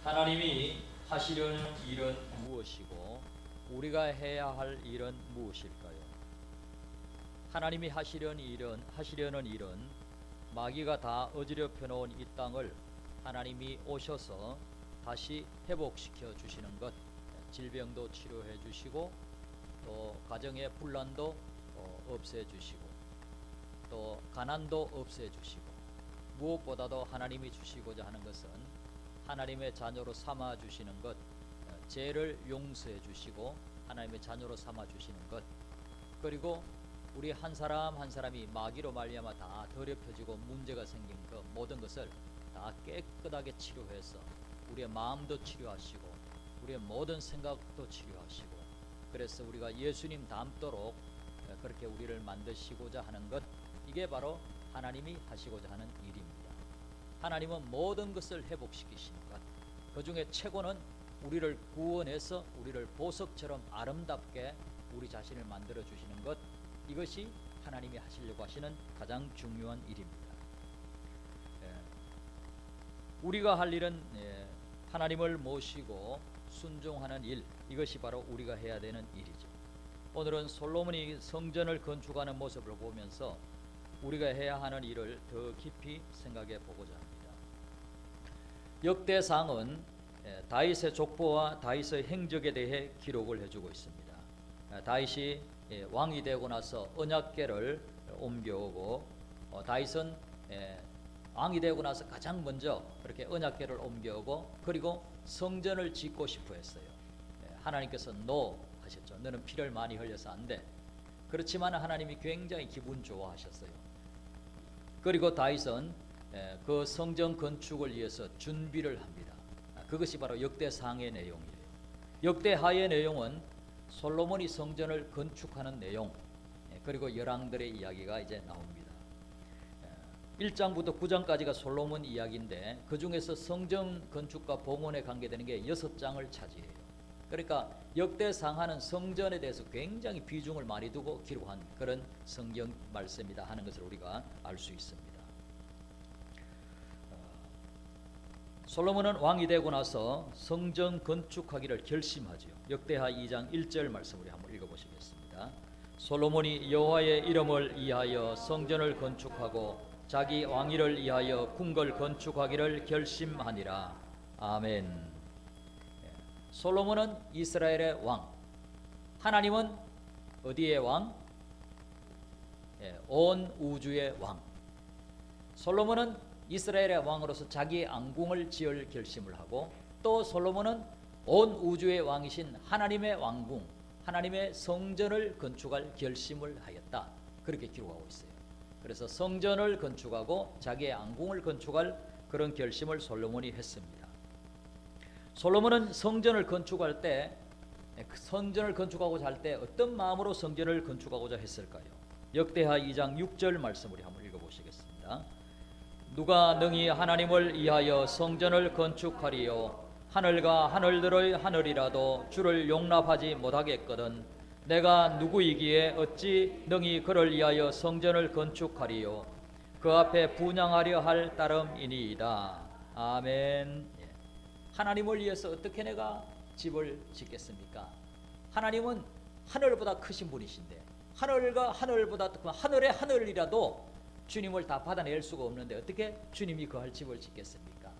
하나님이 하시려는 일은 무엇이고 우리가 해야 할 일은 무엇일까요? 하나님이 하시려는 일은 마귀가 다 어지럽혀 놓은 이 땅을 하나님이 오셔서 다시 회복시켜 주시는 것, 질병도 치료해 주시고 또 가정의 분란도 없애 주시고 또 가난도 없애 주시고 무엇보다도 하나님이 주시고자 하는 것은 하나님의 자녀로 삼아 주시는 것, 죄를 용서해 주시고 하나님의 자녀로 삼아 주시는 것, 그리고 우리 한 사람 한 사람이 마귀로 말미암아 다 더럽혀지고 문제가 생긴 그 모든 것을 다 깨끗하게 치료해서 우리의 마음도 치료하시고 우리의 모든 생각도 치료하시고, 그래서 우리가 예수님 닮도록 그렇게 우리를 만드시고자 하는 것, 이게 바로 하나님이 하시고자 하는 일입니다. 하나님은 모든 것을 회복시키시는 것, 그 중에 최고는 우리를 구원해서 우리를 보석처럼 아름답게 우리 자신을 만들어 주시는 것, 이것이 하나님이 하시려고 하시는 가장 중요한 일입니다. 우리가 할 일은 하나님을 모시고 순종하는 일, 이것이 바로 우리가 해야 되는 일이죠. 오늘은 솔로몬이 성전을 건축하는 모습을 보면서 우리가 해야 하는 일을 더 깊이 생각해 보고자 합니다. 역대상은 다윗의 족보와 다윗의 행적에 대해 기록을 해주고 있습니다. 다윗이 왕이 되고 나서 언약궤를 옮겨오고, 다윗은 왕이 되고 나서 가장 먼저 그렇게 언약궤를 옮겨오고, 그리고 성전을 짓고 싶어 했어요. 하나님께서 노 하셨죠. 너는 피를 많이 흘려서 안 돼. 그렇지만 하나님이 굉장히 기분 좋아하셨어요. 그리고 다윗은 그 성전 건축을 위해서 준비를 합니다. 그것이 바로 역대상의 내용이에요. 역대하의 내용은 솔로몬이 성전을 건축하는 내용, 그리고 열왕들의 이야기가 이제 나옵니다. 1장부터 9장까지가 솔로몬 이야기인데 그 중에서 성전 건축과 봉헌에 관계되는 게 6장을 차지해요. 그러니까 역대상하는 성전에 대해서 굉장히 비중을 많이 두고 기록한 그런 성경 말씀이다 하는 것을 우리가 알 수 있습니다. 솔로몬은 왕이 되고 나서 성전 건축하기를 결심하지요. 역대하 2장 1절 말씀 우리 한번 읽어보시겠습니다. 솔로몬이 여호와의 이름을 위하여 성전을 건축하고 자기 왕위를 위하여 궁궐 건축하기를 결심하니라. 아멘. 솔로몬은 이스라엘의 왕, 하나님은 어디의 왕? 온 우주의 왕. 솔로몬은 이스라엘의 왕으로서 자기의 왕궁을 지을 결심을 하고, 또 솔로몬은 온 우주의 왕이신 하나님의 왕궁, 하나님의 성전을 건축할 결심을 하였다. 그렇게 기록하고 있어요. 그래서 성전을 건축하고 자기의 왕궁을 건축할 그런 결심을 솔로몬이 했습니다. 솔로몬은 성전을 건축할 때, 성전을 건축하고자 할 때 어떤 마음으로 성전을 건축하고자 했을까요? 역대하 2장 6절 말씀 우리 한번 읽어보시겠습니다. 누가 능히 하나님을 위하여 성전을 건축하리요? 하늘과 하늘들의 하늘이라도 주를 용납하지 못하겠거든 내가 누구이기에 어찌 능히 그를 위하여 성전을 건축하리요? 그 앞에 분향하려 할 따름이니이다. 아멘. 하나님을 위해서 어떻게 내가 집을 짓겠습니까? 하나님은 하늘보다 크신 분이신데, 하늘과 하늘보다 하늘의 하늘이라도 주님을 다 받아낼 수가 없는데 어떻게 주님이 거할 집을 짓겠습니까?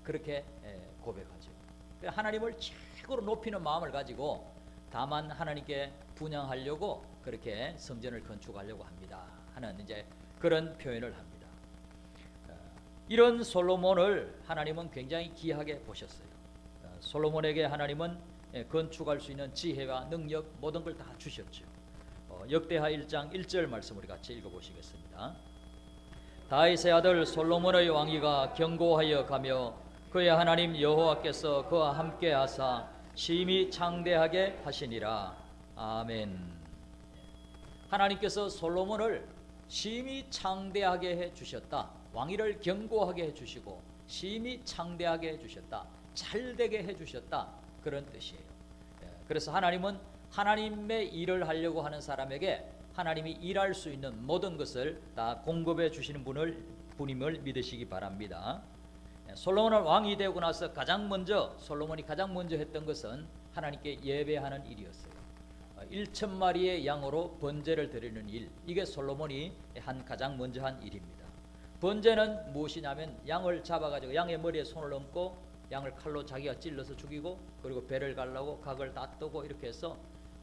그렇게 고백하죠. 하나님을 최고로 높이는 마음을 가지고 다만 하나님께 분향하려고 그렇게 성전을 건축하려고 합니다 하는 이제 그런 표현을 합니다. 이런 솔로몬을 하나님은 굉장히 귀하게 보셨어요. 솔로몬에게 하나님은 건축할 수 있는 지혜와 능력 모든 걸 다 주셨죠. 역대하 1장 1절 말씀 우리 같이 읽어보시겠습니다. 다윗의 아들 솔로몬의 왕위가 견고하여 가며 그의 하나님 여호와께서 그와 함께 하사 심히 창대하게 하시니라. 아멘. 하나님께서 솔로몬을 심히 창대하게 해 주셨다. 왕위를 견고하게 해 주시고 심히 창대하게 해 주셨다. 잘되게 해 주셨다. 그런 뜻이에요. 그래서 하나님은 하나님의 일을 하려고 하는 사람에게 하나님이 일할 수 있는 모든 것을 다 공급해 주시는 분임을 믿으시기 바랍니다. 솔로몬은 왕이 되고 나서 솔로몬이 가장 먼저 했던 것은 하나님께 예배하는 일이었어요. 1,000마리의 양으로 번제를 드리는 일, 이게 솔로몬이 가장 먼저 한 일입니다. 번제는 무엇이냐면 양을 잡아가지고 양의 머리에 손을 얹고 양을 칼로 자기가 찔러서 죽이고, 그리고 배를 갈라고 각을 다 뜨고 이렇게 해서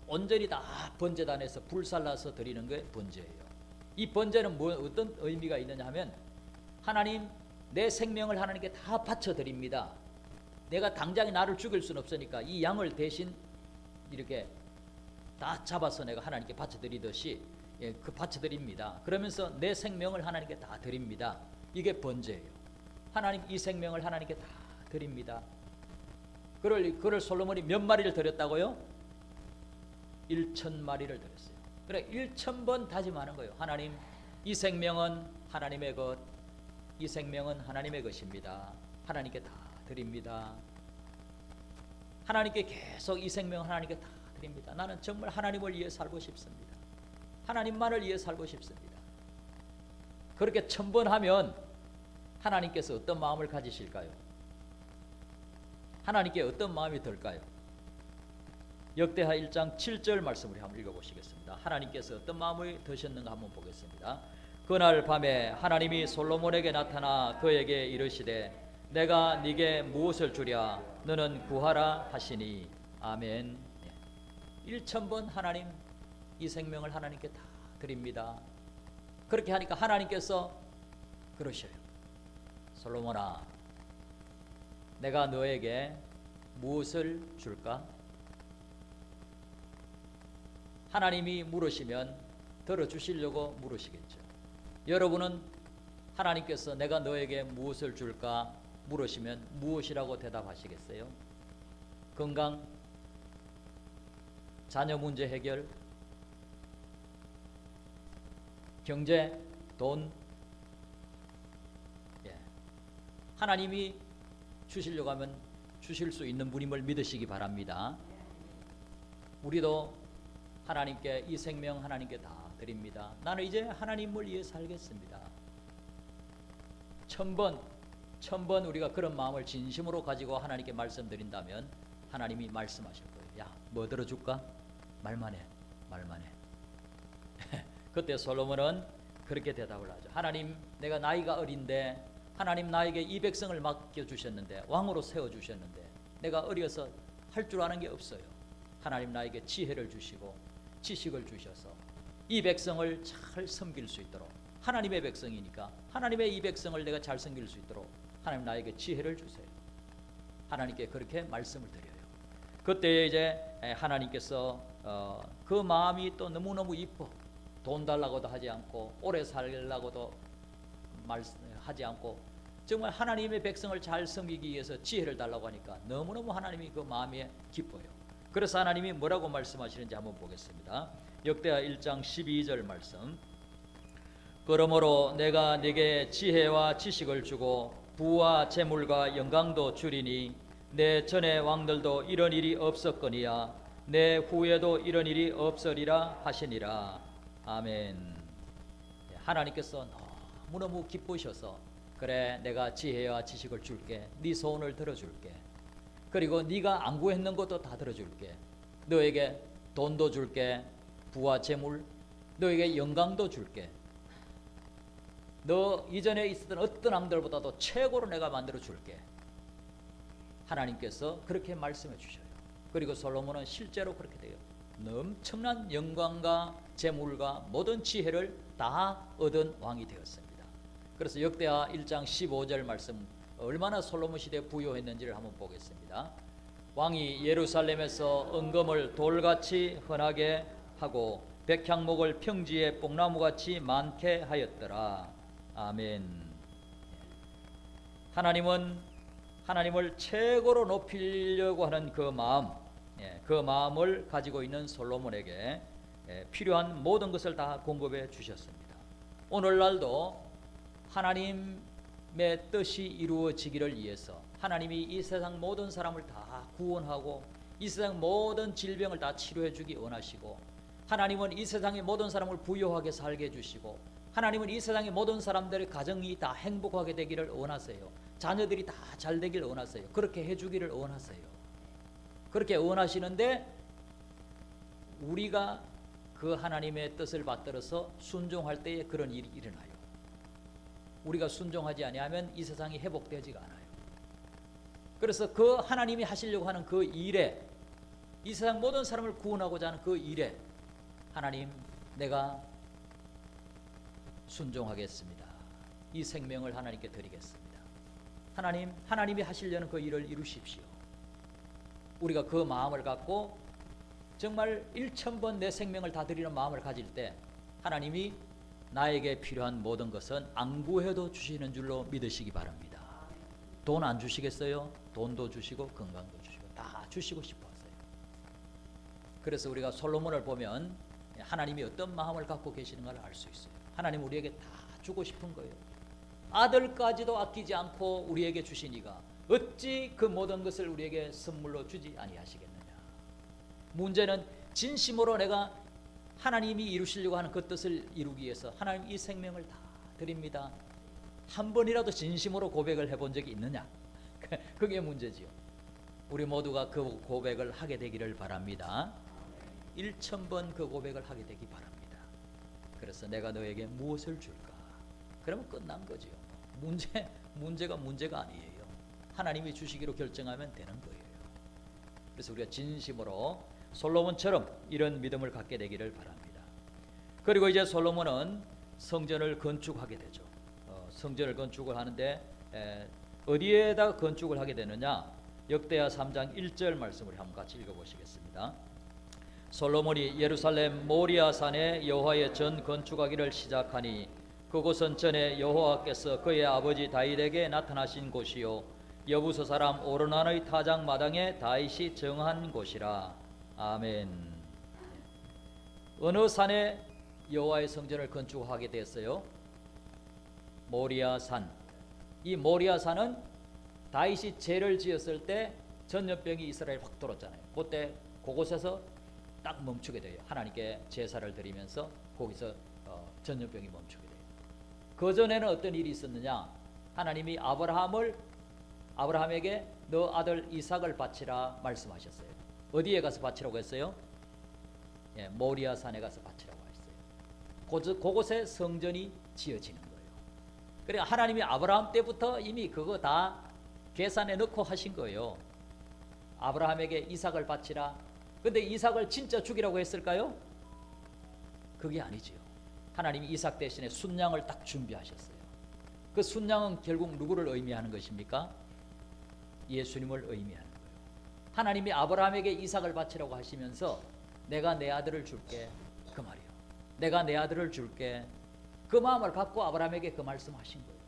온전히 다 번제단에서 불살라서 드리는 게 번제예요. 이 번제는 어떤 의미가 있느냐 하면, 하나님, 내 생명을 하나님께 다 바쳐 드립니다. 내가 당장에 나를 죽일 수는 없으니까 이 양을 대신 이렇게 다 잡아서 내가 하나님께 바쳐 드리듯이 그 바쳐 드립니다. 그러면서 내 생명을 하나님께 다 드립니다. 이게 번제예요. 하나님, 이 생명을 하나님께 다 드립니다. 그를 솔로몬이 몇 마리를 드렸다고요? 1,000마리를 드렸어요. 그래, 1,000번 다짐하는 거예요. 하나님, 이 생명은 하나님의 것, 이 생명은 하나님의 것입니다. 하나님께 다 드립니다. 하나님께 계속 이 생명 하나님께 다 드립니다. 나는 정말 하나님을 위해 살고 싶습니다. 하나님만을 위해 살고 싶습니다. 그렇게 1,000번 하면 하나님께서 어떤 마음을 가지실까요? 하나님께 어떤 마음이 들까요? 역대하 1장 7절 말씀을 한번 읽어보시겠습니다. 하나님께서 어떤 마음이 드셨는가 한번 보겠습니다. 그날 밤에 하나님이 솔로몬에게 나타나 그에게 이르시되 내가 네게 무엇을 주랴 너는 구하라 하시니 아멘. 1,000번 하나님, 이 생명을 하나님께 다 드립니다. 그렇게 하니까 하나님께서 그러셔요. 솔로몬아, 내가 너에게 무엇을 줄까? 하나님이 물으시면 들어주시려고 물으시겠죠. 여러분은 하나님께서 내가 너에게 무엇을 줄까 물으시면 무엇이라고 대답하시겠어요? 건강, 자녀 문제 해결, 경제, 돈. 하나님이 주시려고 하면 주실 수 있는 분임을 믿으시기 바랍니다. 우리도 하나님께 이 생명 하나님께 다 드립니다. 나는 이제 하나님을 위해 살겠습니다. 1,000번 우리가 그런 마음을 진심으로 가지고 하나님께 말씀드린다면 하나님이 말씀하실 거예요. 야, 뭐 들어줄까? 말만 해. 그때 솔로몬은 그렇게 대답을 하죠. 하나님, 내가 나이가 어린데 하나님 나에게 이 백성을 맡겨주셨는데, 왕으로 세워주셨는데 내가 어려서 할 줄 아는 게 없어요. 하나님 나에게 지혜를 주시고 지식을 주셔서 이 백성을 잘 섬길 수 있도록, 하나님의 백성이니까 하나님의 이 백성을 내가 잘 섬길 수 있도록 하나님 나에게 지혜를 주세요. 하나님께 그렇게 말씀을 드려요. 그때 이제 하나님께서 그 마음이 또 너무너무 이뻐. 돈 달라고도 하지 않고 오래 살려고도 하지 않고 정말 하나님의 백성을 잘 섬기기 위해서 지혜를 달라고 하니까 너무너무 하나님이 그 마음에 기뻐요. 그래서 하나님이 뭐라고 말씀하시는지 한번 보겠습니다. 역대하 1장 12절 말씀. 그러므로 내가 네게 지혜와 지식을 주고 부와 재물과 영광도 주리니 내 전의 왕들도 이런 일이 없었거니와 내 후에도 이런 일이 없으리라 하시니라. 아멘. 하나님께서 너무너무 기쁘셔서 그래, 내가 지혜와 지식을 줄게. 네 소원을 들어줄게. 그리고 네가 안 구했는 것도 다 들어줄게. 너에게 돈도 줄게. 부와 재물, 너에게 영광도 줄게. 너 이전에 있었던 어떤 왕들보다도 최고로 내가 만들어 줄게. 하나님께서 그렇게 말씀해 주셔요. 그리고 솔로몬은 실제로 그렇게 돼요. 엄청난 영광과 재물과 모든 지혜를 다 얻은 왕이 되었습니다. 그래서 역대하 1장 15절 말씀, 얼마나 솔로몬 시대에 부유했는지를 한번 보겠습니다. 왕이 예루살렘에서 은금을 돌같이 흔하게 하고 백향목을 평지에 뽕나무같이 많게 하였더라. 아멘. 하나님은 하나님을 최고로 높이려고 하는 그 마음, 그 마음을 가지고 있는 솔로몬에게 필요한 모든 것을 다 공급해 주셨습니다. 오늘날도 하나님의 뜻이 이루어지기를 위해서 하나님이 이 세상 모든 사람을 다 구원하고 이 세상 모든 질병을 다 치료해 주기 원하시고, 하나님은 이 세상의 모든 사람을 부유하게 살게 해주시고, 하나님은 이 세상의 모든 사람들의 가정이 다 행복하게 되기를 원하세요. 자녀들이 다 잘 되길 원하세요. 그렇게 해주기를 원하세요. 그렇게 원하시는데 우리가 그 하나님의 뜻을 받들어서 순종할 때에 그런 일이 일어나요. 우리가 순종하지 아니하면 이 세상이 회복되지가 않아요. 그래서 그 하나님이 하시려고 하는 그 일에, 이 세상 모든 사람을 구원하고자 하는 그 일에 하나님, 내가 순종하겠습니다. 이 생명을 하나님께 드리겠습니다. 하나님, 하나님이 하시려는 그 일을 이루십시오. 우리가 그 마음을 갖고 정말 1000번 내 생명을 다 드리는 마음을 가질 때 하나님이 나에게 필요한 모든 것은 안 구해도 주시는 줄로 믿으시기 바랍니다. 돈 안 주시겠어요? 돈도 주시고 건강도 주시고 다 주시고 싶어 하세요. 그래서 우리가 솔로몬을 보면 하나님이 어떤 마음을 갖고 계시는가를 알 수 있어요. 하나님 우리에게 다 주고 싶은 거예요. 아들까지도 아끼지 않고 우리에게 주시니가 어찌 그 모든 것을 우리에게 선물로 주지 아니하시겠느냐. 문제는 진심으로 내가 하나님이 이루시려고 하는 그 뜻을 이루기 위해서 하나님 이 생명을 다 드립니다. 한 번이라도 진심으로 고백을 해본 적이 있느냐. 그게 문제지요. 우리 모두가 그 고백을 하게 되기를 바랍니다. 1000번 그 고백을 하게 되기 바랍니다. 그래서 내가 너에게 무엇을 줄까? 그러면 끝난 거죠. 문제가 아니에요. 하나님이 주시기로 결정하면 되는 거예요. 그래서 우리가 진심으로 솔로몬처럼 이런 믿음을 갖게 되기를 바랍니다. 그리고 이제 솔로몬은 성전을 건축하게 되죠. 성전을 건축을 하는데 어디에다 건축을 하게 되느냐? 역대하 3장 1절 말씀을 한번 같이 읽어보시겠습니다. 솔로몬이 예루살렘 모리아 산에 여호와의 전 건축하기를 시작하니 그곳은 전에 여호와께서 그의 아버지 다윗에게 나타나신 곳이요 여부서 사람 오르난의 타작 마당에 다윗이 정한 곳이라. 아멘. 어느 산에 여호와의 성전을 건축하게 됐어요? 모리아 산. 이 모리아 산은 다윗이 죄를 지었을 때 전염병이 이스라엘 확 돌았잖아요. 그때 그곳에서 딱 멈추게 돼요. 하나님께 제사를 드리면서 거기서 전염병이 멈추게 돼요. 그 전에는 어떤 일이 있었느냐? 하나님이 아브라함에게 너 아들 이삭을 바치라 말씀하셨어요. 어디에 가서 바치라고 했어요? 모리아 산에 가서 바치라고 하셨어요. 그곳에 성전이 지어지는 거예요. 그러니까 하나님이 아브라함 때부터 이미 그거 다 계산해 넣고 하신 거예요. 아브라함에게 이삭을 바치라. 근데 이삭을 진짜 죽이라고 했을까요? 그게 아니지요. 하나님이 이삭 대신에 순양을 딱 준비하셨어요. 그 순양은 결국 누구를 의미하는 것입니까? 예수님을 의미하는 거예요. 하나님이 아브라함에게 이삭을 바치라고 하시면서 내가 내 아들을 줄게, 그 말이에요. 내가 내 아들을 줄게. 그 마음을 갖고 아브라함에게 그 말씀하신 거예요.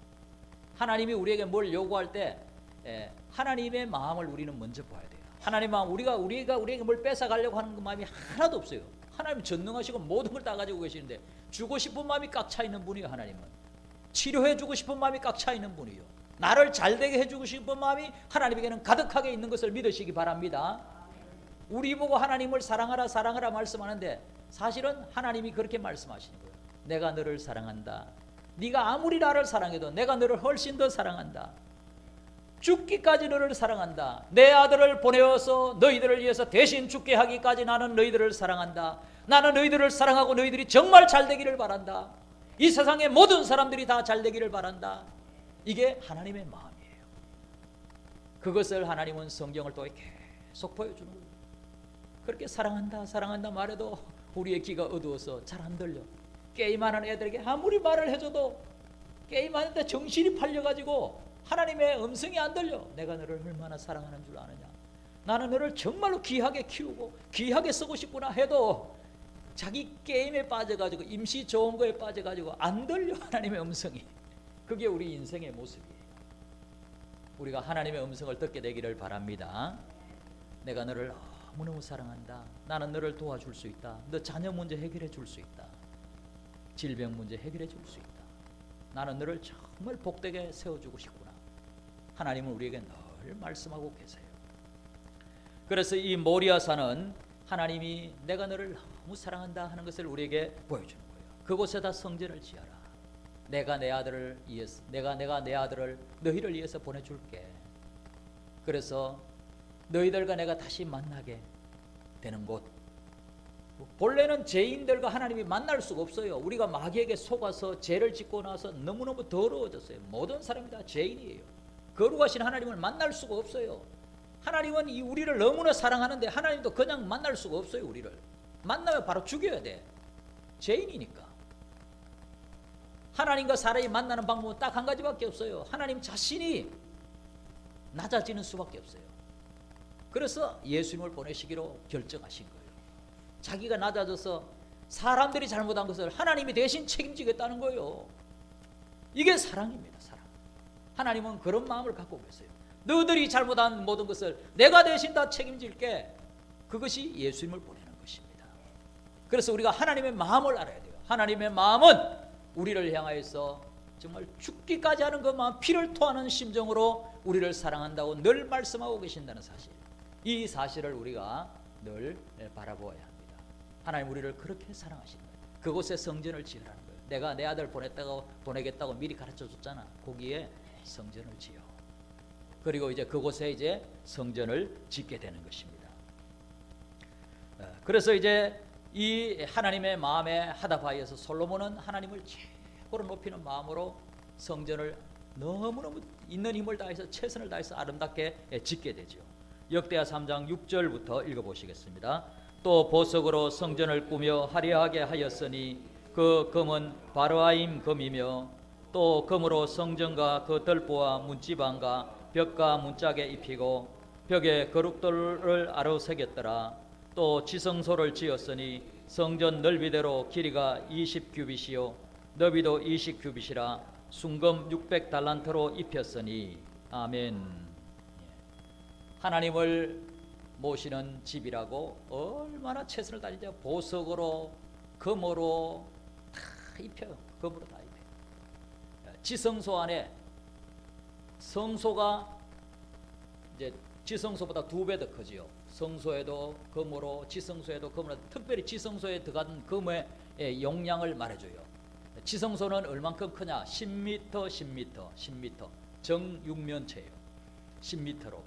하나님이 우리에게 뭘 요구할 때 하나님의 마음을 우리는 먼저 봐야 돼요. 하나님 마음, 우리가 우리에게 뭘 뺏어가려고 하는 그 마음이 하나도 없어요. 하나님 전능하시고 모든 걸 다 가지고 계시는데 주고 싶은 마음이 꽉 차 있는 분이에요. 하나님은 치료해 주고 싶은 마음이 꽉 차 있는 분이에요. 나를 잘되게 해주고 싶은 마음이 하나님에게는 가득하게 있는 것을 믿으시기 바랍니다. 우리 보고 하나님을 사랑하라 사랑하라 말씀하는데 사실은 하나님이 그렇게 말씀하시는 거예요. 내가 너를 사랑한다. 네가 아무리 나를 사랑해도 내가 너를 훨씬 더 사랑한다. 죽기까지 너를 사랑한다. 내 아들을 보내어서 너희들을 위해서 대신 죽게 하기까지 나는 너희들을 사랑한다. 나는 너희들을 사랑하고 너희들이 정말 잘 되기를 바란다. 이 세상의 모든 사람들이 다 잘 되기를 바란다. 이게 하나님의 마음이에요. 그것을 하나님은 성경을 또 계속 보여주는 거예요. 그렇게 사랑한다 사랑한다 말해도 우리의 귀가 어두워서 잘 안 들려. 게임하는 애들에게 아무리 말을 해줘도 게임하는데 정신이 팔려가지고 하나님의 음성이 안 들려. 내가 너를 얼마나 사랑하는 줄 아느냐. 나는 너를 정말로 귀하게 키우고 귀하게 쓰고 싶구나 해도 자기 게임에 빠져가지고 임시 좋은 거에 빠져가지고 안 들려. 하나님의 음성이. 그게 우리 인생의 모습이에요. 우리가 하나님의 음성을 듣게 되기를 바랍니다. 내가 너를 너무너무 사랑한다. 나는 너를 도와줄 수 있다. 너 자녀 문제 해결해 줄 수 있다. 질병 문제 해결해 줄 수 있다. 나는 너를 정말 복되게 세워주고 싶구나. 하나님은 우리에게 늘 말씀하고 계세요. 그래서 이 모리아산은 하나님이 내가 너를 너무 사랑한다 하는 것을 우리에게 보여주는 거예요. 그곳에다 성전을 지어라. 내가 내 아들을 위해서 내가 내 아들을 너희를 위해서 보내줄게. 그래서 너희들과 내가 다시 만나게 되는 곳. 본래는 죄인들과 하나님이 만날 수가 없어요. 우리가 마귀에게 속아서 죄를 짓고 나서 너무너무 더러워졌어요. 모든 사람이 다 죄인이에요. 거룩하신 하나님을 만날 수가 없어요. 하나님은 우리를 너무나 사랑하는데 하나님도 그냥 만날 수가 없어요. 우리를 만나면 바로 죽여야 돼. 죄인이니까. 하나님과 사람이 만나는 방법은 딱 한 가지밖에 없어요. 하나님 자신이 낮아지는 수밖에 없어요. 그래서 예수님을 보내시기로 결정하신 거예요. 자기가 낮아져서 사람들이 잘못한 것을 하나님이 대신 책임지겠다는 거예요. 이게 사랑입니다. 사랑. 하나님은 그런 마음을 갖고 계세요. 너희들이 잘못한 모든 것을 내가 대신 다 책임질게. 그것이 예수님을 보내는 것입니다. 그래서 우리가 하나님의 마음을 알아야 돼요. 하나님의 마음은 우리를 향하여서 정말 죽기까지 하는 그 마음, 피를 토하는 심정으로 우리를 사랑한다고 늘 말씀하고 계신다는 사실. 이 사실을 우리가 늘 바라보아야 합니다. 하나님 우리를 그렇게 사랑하시는 거예요. 그곳에 성전을 지으라는 거예요. 내가 내 아들 보내겠다고 미리 가르쳐 줬잖아. 거기에 성전을 지어. 그리고 이제 그곳에 이제 성전을 짓게 되는 것입니다. 그래서 이제 이 하나님의 마음에 하답하여서 솔로몬은 하나님을 최고로 높이는 마음으로 성전을 너무너무 있는 힘을 다해서 최선을 다해서 아름답게 짓게 되죠. 역대하 3장 6절부터 읽어보시겠습니다. 또 보석으로 성전을 꾸며 화려하게 하였으니 그 금은 바르아임 금이며 또 금으로 성전과 그 덜보와 문지방과 벽과 문짝에 입히고 벽에 거룩돌을 아로새겼더라. 또 지성소를 지었으니 성전 넓이대로 길이가 20규빗이요 너비도 20규빗이라 순금 600달란트로 입혔으니. 아멘. 하나님을 모시는 집이라고 얼마나 최선을 다하는지 보석으로 금으로 다 입혀요. 금으로 다 입혀요. 지성소 안에 성소가 이제 지성소보다 2배 더 크지요. 성소에도 금으로 지성소에도 금으로, 특별히 지성소에 들어간 금의 용량을 말해줘요. 지성소는 얼만큼 크냐? 10m, 10m 정육면체예요. 10m로.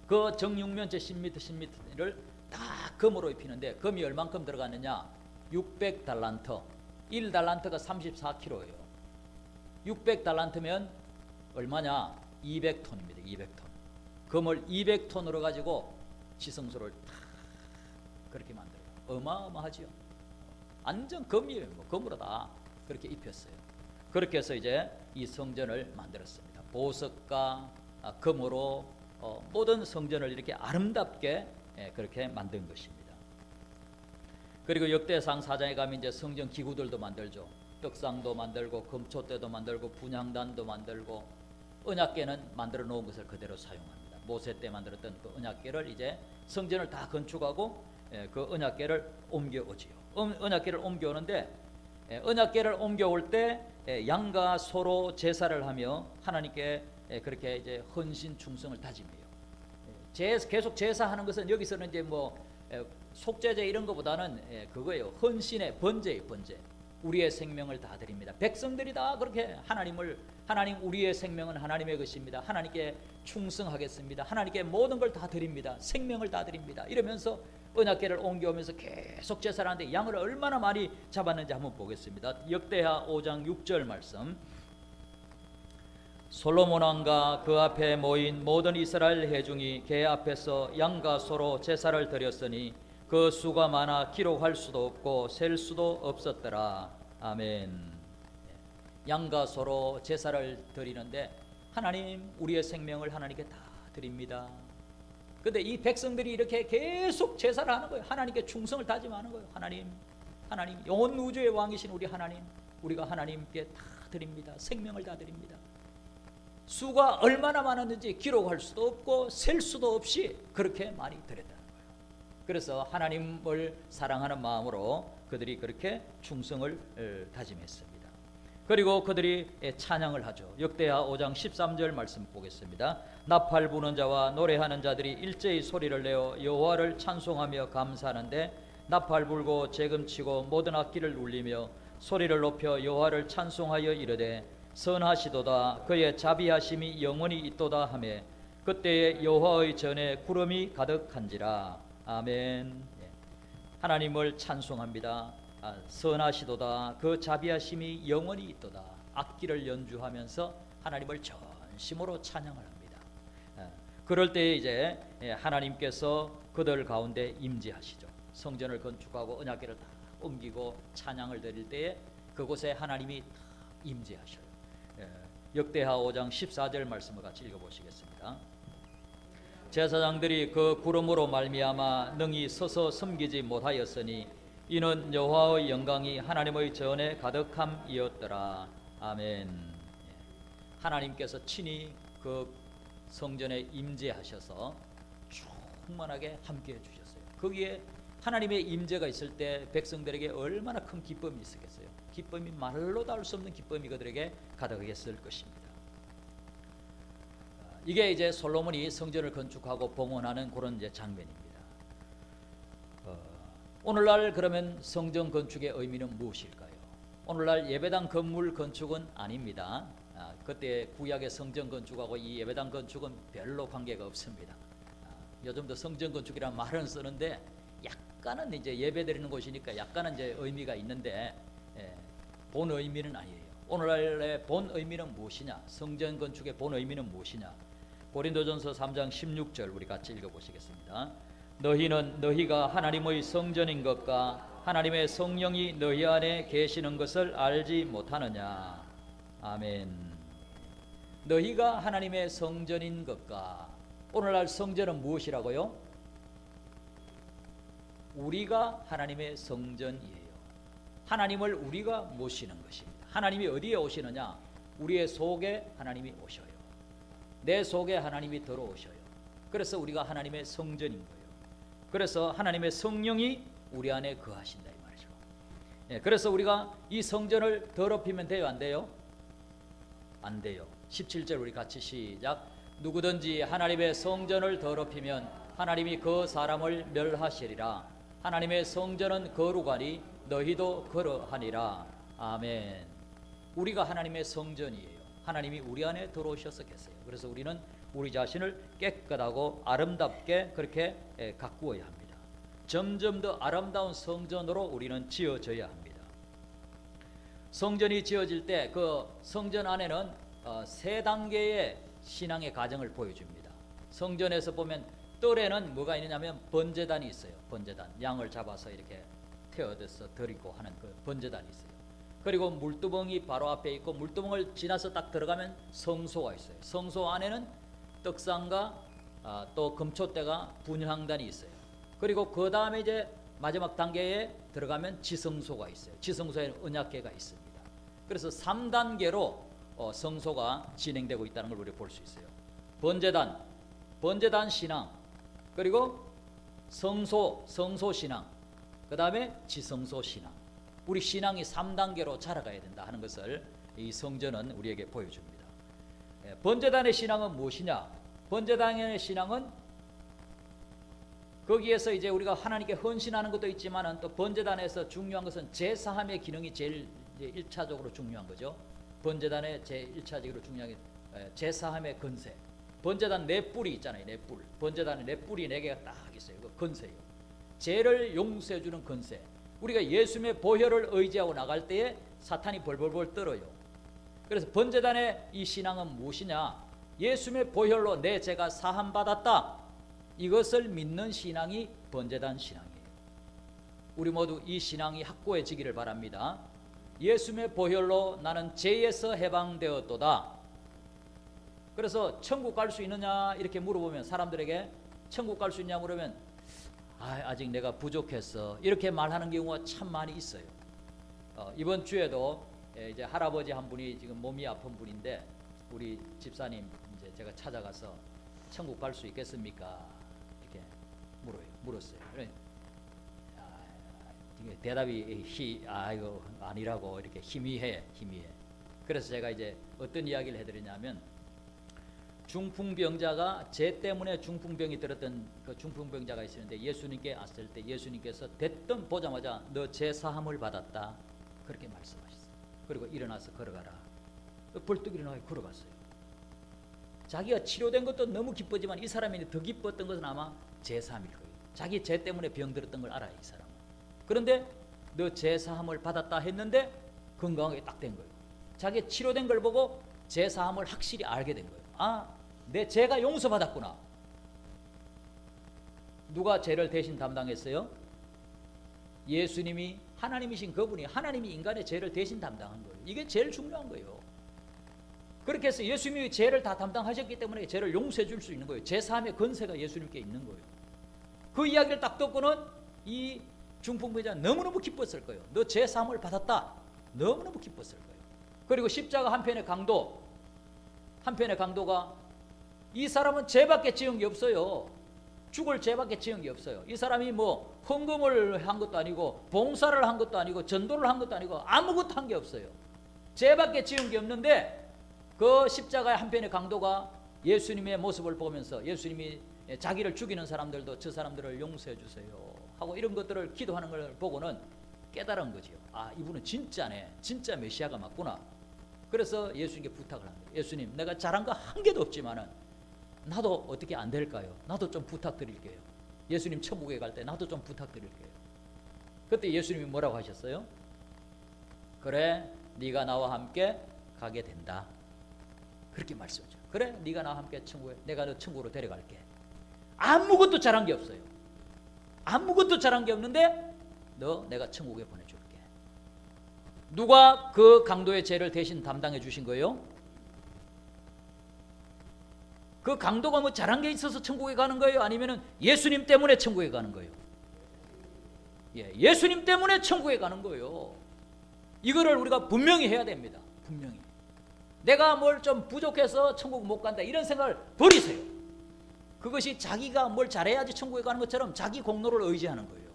그 정육면체 10m, 10m를 다 금으로 입히는데 금이 얼만큼 들어가느냐? 600달란트. 1달란트가 34kg예요. 600달란트면 얼마냐? 200톤입니다. 200톤. 금을 200톤으로 가지고 지성소를 다 그렇게 만들어요. 어마어마하지요. 완전 금이에요. 뭐 금으로 다 그렇게 입혔어요. 그렇게 해서 이제 이 성전을 만들었습니다. 보석과 금으로 모든 성전을 이렇게 아름답게 그렇게 만든 것입니다. 그리고 역대상 4장에 가면 이제 성전 기구들도 만들죠. 떡상도 만들고 금초대도 만들고 분향단도 만들고 언약궤는 만들어 놓은 것을 그대로 사용합니다. 모세 때 만들었던 그 언약궤를 이제 성전을 다 건축하고 그 언약궤를 옮겨오지요. 언약궤를 옮겨오는데 언약궤를 옮겨올 때 양과 소로 제사를 하며 하나님께 그렇게 이제 헌신 충성을 다짐해요. 계속 제사하는 것은 여기서는 이제 뭐 속죄제 이런 것보다는 그거예요. 헌신의 번제예요. 번제. 우리의 생명을 다 드립니다. 백성들이 다 그렇게 하나님 우리의 생명은 하나님의 것입니다. 하나님께 충성하겠습니다. 하나님께 모든 걸 다 드립니다. 생명을 다 드립니다. 이러면서 언약궤를 옮겨오면서 계속 제사를 하는데 양을 얼마나 많이 잡았는지 한번 보겠습니다. 역대하 5장 6절 말씀. 솔로몬 왕과 그 앞에 모인 모든 이스라엘 회중이 궤 앞에서 양과 소로 제사를 드렸으니 그 수가 많아 기록할 수도 없고 셀 수도 없었더라. 아멘. 양과 소로 제사를 드리는데 하나님 우리의 생명을 하나님께 다 드립니다. 근데 이 백성들이 이렇게 계속 제사를 하는 거예요. 하나님께 충성을 다짐하는 거예요. 하나님 온 우주의 왕이신 우리 하나님, 우리가 하나님께 다 드립니다. 생명을 다 드립니다. 수가 얼마나 많았는지 기록할 수도 없고 셀 수도 없이 그렇게 많이 드렸다는 거예요. 그래서 하나님을 사랑하는 마음으로 그들이 그렇게 충성을 다짐했습니다. 그리고 그들이 찬양을 하죠. 역대하 5장 13절 말씀 보겠습니다. 나팔 부는 자와 노래하는 자들이 일제히 소리를 내어 여호와를 찬송하며 감사하는데 나팔 불고 재금치고 모든 악기를 울리며 소리를 높여 여호와를 찬송하여 이르되 선하시도다 그의 자비하심이 영원히 있도다 하매 그때에 여호와의 전에 구름이 가득한지라. 아멘. 하나님을 찬송합니다. 선하시도다 그 자비하심이 영원히 있도다. 악기를 연주하면서 하나님을 전심으로 찬양을 합니다. 그럴 때에 이제 하나님께서 그들 가운데 임재하시죠. 성전을 건축하고 언약궤를 다 옮기고 찬양을 드릴 때에 그곳에 하나님이 임재하셔요. 역대하 5장 14절 말씀을 같이 읽어보시겠습니다. 제사장들이 그 구름으로 말미암아 능히 서서 섬기지 못하였으니 이는 여호와의 영광이 하나님의 전에 가득함이었더라. 아멘. 하나님께서 친히 그 성전에 임재하셔서 충만하게 함께해 주셨어요. 거기에 하나님의 임재가 있을 때 백성들에게 얼마나 큰 기쁨이 있었겠어요. 기쁨이 말로 닿을 수 없는 기쁨이 그들에게 가득했을 것입니다. 이게 이제 솔로몬이 성전을 건축하고 봉헌하는 그런 이제 장면입니다. 오늘날 그러면 성전 건축의 의미는 무엇일까요? 오늘날 예배당 건물 건축은 아닙니다. 그때 구약의 성전 건축하고 이 예배당 건축은 별로 관계가 없습니다. 요즘도 성전 건축이라는 말은 쓰는데 약간은 이제 예배 드리는 곳이니까 약간은 이제 의미가 있는데 본 의미는 아니에요. 오늘날의 본 의미는 무엇이냐? 성전 건축의 본 의미는 무엇이냐? 고린도전서 3장 16절 우리 같이 읽어보시겠습니다. 너희는 너희가 하나님의 성전인 것과 하나님의 성령이 너희 안에 계시는 것을 알지 못하느냐. 아멘. 너희가 하나님의 성전인 것과 오늘날 성전은 무엇이라고요? 우리가 하나님의 성전이에요. 하나님을 우리가 모시는 것입니다. 하나님이 어디에 오시느냐? 우리의 속에 하나님이 오셔요. 내 속에 하나님이 들어오셔요. 그래서 우리가 하나님의 성전인 거예요. 그래서 하나님의 성령이 우리 안에 거하신다 이 말이죠. 그래서 우리가 이 성전을 더럽히면 돼요, 안 돼요? 안 돼요. 17절 우리 같이 시작. 누구든지 하나님의 성전을 더럽히면 하나님이 그 사람을 멸하시리라. 하나님의 성전은 거룩하니 너희도 그러하니라. 아멘. 우리가 하나님의 성전이에요. 하나님이 우리 안에 들어오셔서 계세요. 그래서 우리는 우리 자신을 깨끗하고 아름답게 그렇게 가꾸어야 합니다. 점점 더 아름다운 성전으로 우리는 지어져야 합니다. 성전이 지어질 때 그 성전 안에는 세 단계의 신앙의 과정을 보여줍니다. 성전에서 보면 뜰에는 뭐가 있느냐면 번제단이 있어요. 번제단, 양을 잡아서 이렇게 태워서 드리고 하는 그 번제단이 있어요. 그리고 물두멍이 바로 앞에 있고 물두멍을 지나서 딱 들어가면 성소가 있어요. 성소 안에는 떡상과 또 금초대가 분향단이 있어요. 그리고 그 다음에 이제 마지막 단계에 들어가면 지성소가 있어요. 지성소에는 언약궤가 있습니다. 그래서 3단계로 성소가 진행되고 있다는 걸 우리가 볼 수 있어요. 번제단 신앙, 그리고 성소 신앙, 그 다음에 지성소 신앙. 우리 신앙이 3단계로 자라가야 된다 하는 것을 이 성전은 우리에게 보여줍니다. 번제단의 신앙은 무엇이냐? 번제단의 신앙은 거기에서 이제 우리가 하나님께 헌신하는 것도 있지만은 또 번제단에서 중요한 것은 제사함의 기능이 제일 1차적으로 중요한 거죠. 번제단의 제1차적으로 중요한 게 제사함의 건세. 번제단 네 뿔이 있잖아요. 네 뿔. 번제단에 네 뿔이 네 개가 딱 있어요. 그 건세요. 죄를 용서해 주는 건세. 우리가 예수님의 보혈을 의지하고 나갈 때에 사탄이 벌벌벌 떨어요. 그래서 번제단의 이 신앙은 무엇이냐? 예수님의 보혈로 내 죄가 사함 받았다. 이것을 믿는 신앙이 번제단 신앙이에요. 우리 모두 이 신앙이 확고해지기를 바랍니다. 예수님의 보혈로 나는 죄에서 해방되었도다. 그래서 천국 갈 수 있느냐 이렇게 물어보면 사람들에게 천국 갈 수 있냐 물으면 아직 내가 부족했어 이렇게 말하는 경우가 참 많이 있어요. 이번 주에도 이제 할아버지 한 분이 지금 몸이 아픈 분인데 우리 집사님 이제 제가 찾아가서 천국 갈 수 있겠습니까? 이렇게 물었어요. 대답이 이거 아니라고 이렇게 희미해. 그래서 제가 이제 어떤 이야기를 해드리냐면 중풍병자가 죄 때문에 중풍병이 들었던 그 중풍병자가 있었는데 예수님께 왔을 때 예수님께서 대뜸 보자마자 너 죄 사함을 받았다 그렇게 말씀하셨어요. 그리고 일어나서 걸어가라. 벌떡 일어나 걸어갔어요. 자기가 치료된 것도 너무 기쁘지만 이 사람이 더 기뻤던 것은 아마 제사함일 거예요. 자기 죄 때문에 병들었던 걸 알아요, 이 사람은. 그런데 너 제사함을 받았다 했는데 건강하게 딱 된 거예요. 자기 치료된 걸 보고 제사함을 확실히 알게 된 거예요. 아, 내 죄가 용서받았구나. 누가 죄를 대신 담당했어요? 예수님이, 하나님이신 그분이, 하나님이 인간의 죄를 대신 담당한 거예요. 이게 제일 중요한 거예요. 그렇게 해서 예수님이 죄를 다 담당하셨기 때문에 죄를 용서해 줄 수 있는 거예요. 제사함의 권세가 예수님께 있는 거예요. 그 이야기를 딱 듣고는 이 중풍병자는 너무너무 기뻤을 거예요. 너 제사함을 받았다. 너무너무 기뻤을 거예요. 그리고 십자가 한편의 강도가 이 사람은 죄밖에 지은 게 없어요. 죽을 죄밖에 지은 게 없어요. 이 사람이 뭐 헌금을 한 것도 아니고 봉사를 한 것도 아니고 전도를 한 것도 아니고 아무것도 한 게 없어요. 죄밖에 지은 게 없는데 그 십자가의 한편의 강도가 예수님의 모습을 보면서 예수님이 자기를 죽이는 사람들도 저 사람들을 용서해 주세요 하고 이런 것들을 기도하는 걸 보고는 깨달은 거지요. 아, 이분은 진짜네. 진짜 메시아가 맞구나. 그래서 예수님께 부탁을 한 거예요. 예수님, 내가 잘한 거 한 개도 없지만은 나도 어떻게 안 될까요? 나도 좀 부탁드릴게요. 예수님 천국에 갈 때 나도 좀 부탁드릴게요. 그때 예수님이 뭐라고 하셨어요? 그래, 네가 나와 함께 가게 된다. 그렇게 말씀하죠. 그래, 네가 나와 함께 천국에, 내가 너 천국으로 데려갈게. 아무것도 잘한 게 없어요. 아무것도 잘한 게 없는데 너 내가 천국에 보내줄게. 누가 그 강도의 죄를 대신 담당해 주신 거예요? 그 강도가 뭐 잘한 게 있어서 천국에 가는 거예요? 아니면 예수님 때문에 천국에 가는 거예요? 예, 예수님 때문에 천국에 가는 거예요. 이거를 우리가 분명히 해야 됩니다. 분명히. 내가 뭘 좀 부족해서 천국 못 간다 이런 생각을 버리세요. 그것이 자기가 뭘 잘해야지 천국에 가는 것처럼 자기 공로를 의지하는 거예요.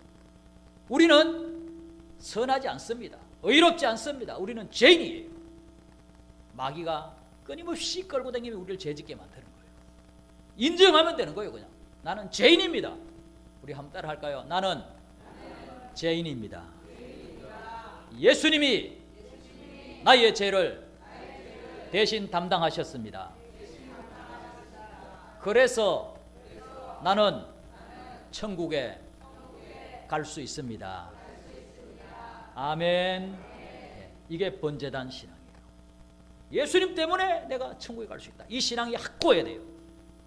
우리는 선하지 않습니다. 의롭지 않습니다. 우리는 죄인이에요. 마귀가 끊임없이 끌고 다니면 우리를 죄짓게 만드는 거예요. 인정하면 되는 거예요. 그냥 나는 죄인입니다. 우리 한번 따라 할까요? 나는 죄인입니다. 예수님이 나의 죄를 대신 담당하셨습니다. 그래서 나는 천국에 갈 수 있습니다. 아멘. 이게 번제단 신앙이에요. 예수님 때문에 내가 천국에 갈 수 있다. 이 신앙이 확고해야 돼요.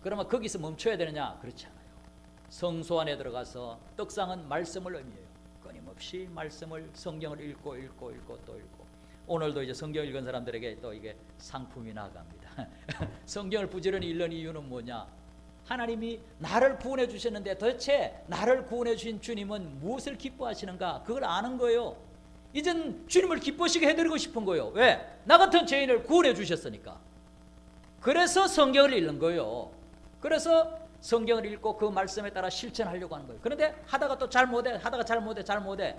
그러면 거기서 멈춰야 되느냐? 그렇지 않아요. 성소 안에 들어가서 떡상은 말씀을 의미해요. 끊임없이 말씀을, 성경을 읽고 또 읽고. 오늘도 이제 성경 읽은 사람들에게 또 이게 상품이 나갑니다. 성경을 부지런히 읽는 이유는 뭐냐? 하나님이 나를 구원해 주셨는데 도대체 나를 구원해 주신 주님은 무엇을 기뻐하시는가? 그걸 아는 거예요. 이젠 주님을 기쁘시게 해드리고 싶은 거예요. 왜? 나 같은 죄인을 구원해 주셨으니까. 그래서 성경을 읽는 거예요. 그래서 성경을 읽고 그 말씀에 따라 실천하려고 하는 거예요. 그런데 하다가 또 잘 못해, 하다가 잘 못해.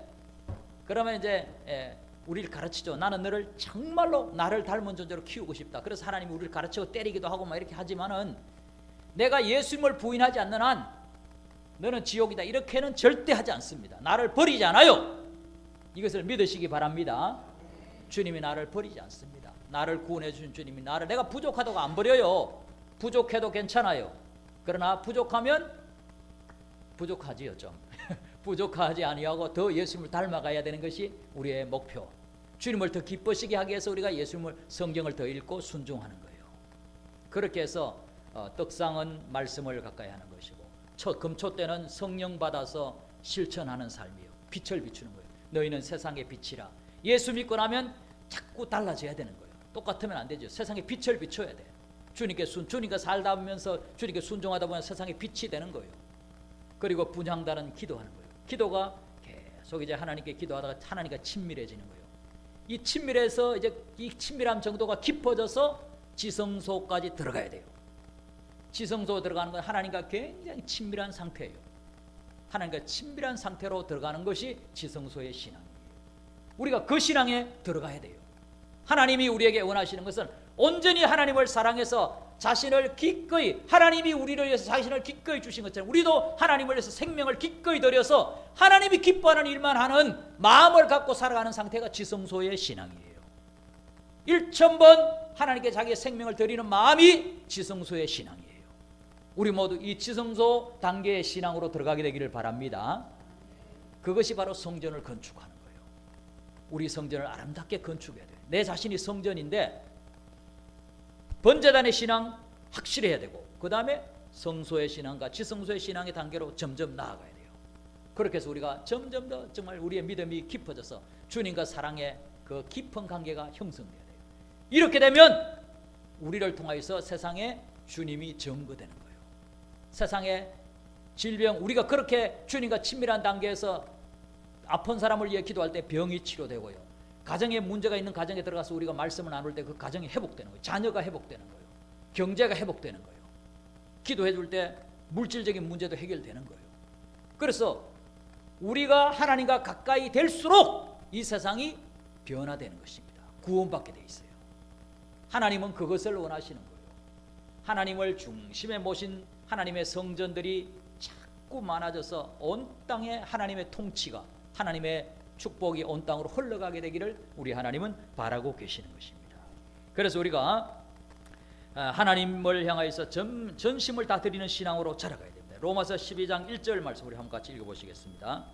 그러면 이제 우리를 가르치죠. 나는 너를 정말로 나를 닮은 존재로 키우고 싶다. 그래서 하나님이 우리를 가르치고 때리기도 하고 막 이렇게 하지만은 내가 예수님을 부인하지 않는 한 너는 지옥이다. 이렇게는 절대 하지 않습니다. 나를 버리지 않아요. 이것을 믿으시기 바랍니다. 주님이 나를 버리지 않습니다. 나를 구원해 주신 주님이 나를, 내가 부족하다고 안 버려요. 부족해도 괜찮아요. 그러나 부족하면 부족하지요 좀. 부족하지 아니하고 더 예수님을 닮아가야 되는 것이 우리의 목표. 주님을 더 기쁘시게 하기 위해서 우리가 예수님을, 성경을 더 읽고 순종하는 거예요. 그렇게 해서 떡상은 말씀을 가까이 하는 것이고 금초 때는 성령 받아서 실천하는 삶이에요. 빛을 비추는 거예요. 너희는 세상의 빛이라. 예수 믿고 나면 자꾸 달라져야 되는 거예요. 똑같으면 안 되죠. 세상에 빛을 비춰야 돼. 주님께 살다 보면서 주님께 순종하다 보면 세상에 빛이 되는 거예요. 그리고 분향단은 기도하는 거예요. 기도가 계속 이제 하나님께 기도하다가 하나님과 친밀해지는 거예요. 이 친밀해서 이제 이 친밀함 정도가 깊어져서 지성소까지 들어가야 돼요. 지성소 들어가는 건 하나님과 굉장히 친밀한 상태예요. 하나님과 친밀한 상태로 들어가는 것이 지성소의 신앙이에요. 우리가 그 신앙에 들어가야 돼요. 하나님이 우리에게 원하시는 것은 온전히 하나님을 사랑해서 자신을 기꺼이, 하나님이 우리를 위해서 자신을 기꺼이 주신 것처럼 우리도 하나님을 위해서 생명을 기꺼이 드려서 하나님이 기뻐하는 일만 하는 마음을 갖고 살아가는 상태가 지성소의 신앙이에요. 1000번 하나님께 자기의 생명을 드리는 마음이 지성소의 신앙이에요. 우리 모두 이 지성소 단계의 신앙으로 들어가게 되기를 바랍니다. 그것이 바로 성전을 건축하는 거예요. 우리 성전을 아름답게 건축해야 돼요. 내 자신이 성전인데 번제단의 신앙 확실해야 되고, 그 다음에 성소의 신앙과 지성소의 신앙의 단계로 점점 나아가야 돼요. 그렇게 해서 우리가 점점 더 정말 우리의 믿음이 깊어져서 주님과 사랑의 그 깊은 관계가 형성돼야 돼요. 이렇게 되면 우리를 통하여서 세상에 주님이 증거되는 거예요. 세상에 질병, 우리가 그렇게 주님과 친밀한 단계에서 아픈 사람을 위해 기도할 때 병이 치료되고요. 가정에 문제가 있는 가정에 들어가서 우리가 말씀을 나눌 때 그 가정이 회복되는 거예요. 자녀가 회복되는 거예요. 경제가 회복되는 거예요. 기도해 줄 때 물질적인 문제도 해결되는 거예요. 그래서 우리가 하나님과 가까이 될수록 이 세상이 변화되는 것입니다. 구원받게 돼 있어요. 하나님은 그것을 원하시는 거예요. 하나님을 중심에 모신 하나님의 성전들이 자꾸 많아져서 온 땅에 하나님의 통치가, 하나님의 축복이 온 땅으로 흘러가게 되기를 우리 하나님은 바라고 계시는 것입니다. 그래서 우리가 하나님을 향하여서 전심을 다 드리는 신앙으로 자라가야 됩니다. 로마서 12장 1절 말씀 우리 한번 같이 읽어보시겠습니다.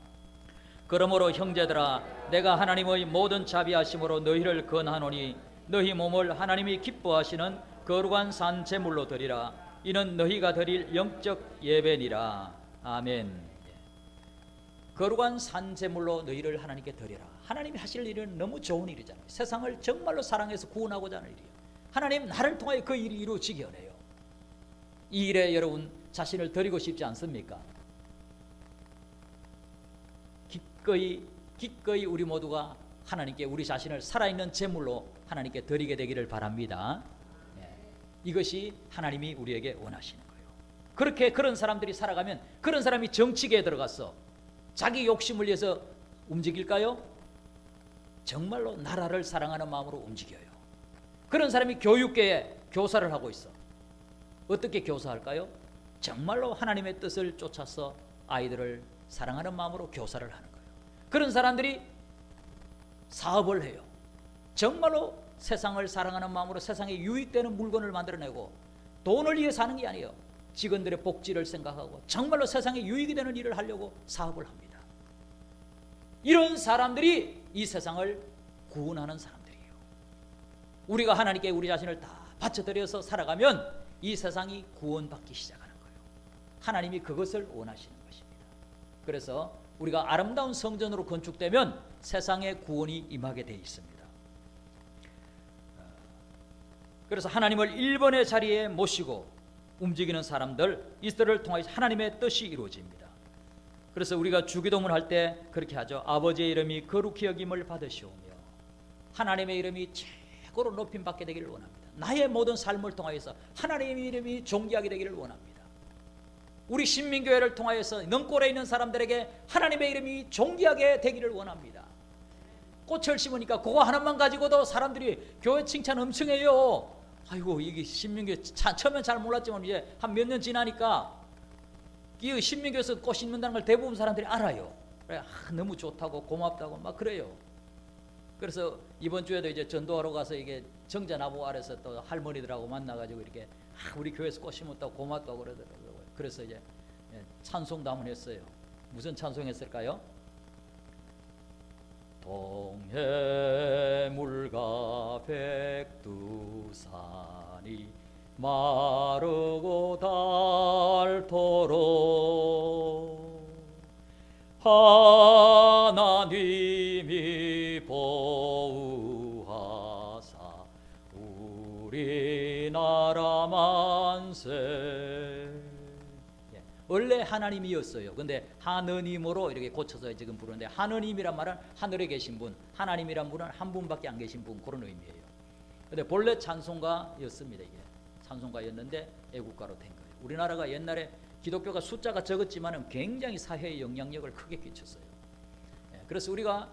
그러므로 형제들아, 내가 하나님의 모든 자비하심으로 너희를 권하노니 너희 몸을 하나님이 기뻐하시는 거룩한 산 제물로 드리라. 이는 너희가 드릴 영적 예배니라. 아멘. 거룩한 산 제물로 너희를 하나님께 드려라. 하나님이 하실 일은 너무 좋은 일이잖아요. 세상을 정말로 사랑해서 구원하고자 하는 일이에요. 하나님 나를 통하여 그 일이 이루어지게 하네요. 이 일에 여러분 자신을 드리고 싶지 않습니까? 기꺼이 우리 모두가 하나님께 우리 자신을 살아있는 제물로 하나님께 드리게 되기를 바랍니다. 이것이 하나님이 우리에게 원하시는 거예요. 그렇게 그런 사람들이 살아가면 그런 사람이 정치계에 들어가서 자기 욕심을 위해서 움직일까요? 정말로 나라를 사랑하는 마음으로 움직여요. 그런 사람이 교육계에 교사를 하고 있어. 어떻게 교사할까요? 정말로 하나님의 뜻을 쫓아서 아이들을 사랑하는 마음으로 교사를 하는 거예요. 그런 사람들이 사업을 해요. 정말로 세상을 사랑하는 마음으로 세상에 유익되는 물건을 만들어내고 돈을 위해 사는 게 아니에요. 직원들의 복지를 생각하고 정말로 세상에 유익이 되는 일을 하려고 사업을 합니다. 이런 사람들이 이 세상을 구원하는 사람들이에요. 우리가 하나님께 우리 자신을 다 바쳐드려서 살아가면 이 세상이 구원받기 시작하는 거예요. 하나님이 그것을 원하시는 것입니다. 그래서 우리가 아름다운 성전으로 건축되면 세상에 구원이 임하게 되어 있습니다. 그래서 하나님을 1번의 자리에 모시고 움직이는 사람들, 이들을 통해서 하나님의 뜻이 이루어집니다. 그래서 우리가 주기도문 할 때 그렇게 하죠. 아버지의 이름이 거룩히 여김을 받으시오며 하나님의 이름이 최고로 높임받게 되기를 원합니다. 나의 모든 삶을 통하여서 하나님의 이름이 존귀하게 되기를 원합니다. 우리 신민교회를 통하여서 능골에 있는 사람들에게 하나님의 이름이 존귀하게 되기를 원합니다. 꽃을 심으니까 그거 하나만 가지고도 사람들이 교회 칭찬 엄청 해요. 아이고 이게 신민교회 처음엔 잘 몰랐지만 이제 한 몇 년 지나니까 이 신민교회에서 꽃 심는다는 걸 대부분 사람들이 알아요. 그래, 너무 좋다고 고맙다고 막 그래요. 그래서 이번 주에도 이제 전도하러 가서 이게 정자나무 아래서 또 할머니들하고 만나가지고 이렇게 우리 교회에서 꽃 심었다고 고맙다고 그러더라고요. 그래서 이제 찬송도 한번 했어요. 무슨 찬송했을까요? 동해물과 백두산이 마르고 닳도록 하나님이 보호하사 우리나라 만세. 원래 하나님이었어요. 근데 하느님으로 이렇게 고쳐서 지금 부르는데, 하느님이란 말은 하늘에 계신 분, 하나님이란 분은 한 분밖에 안 계신 분, 그런 의미예요. 근데 본래 찬송가였습니다. 이게 찬송가였는데 애국가로 된 거예요. 우리나라가 옛날에 기독교가 숫자가 적었지만 굉장히 사회의 영향력을 크게 끼쳤어요. 그래서 우리가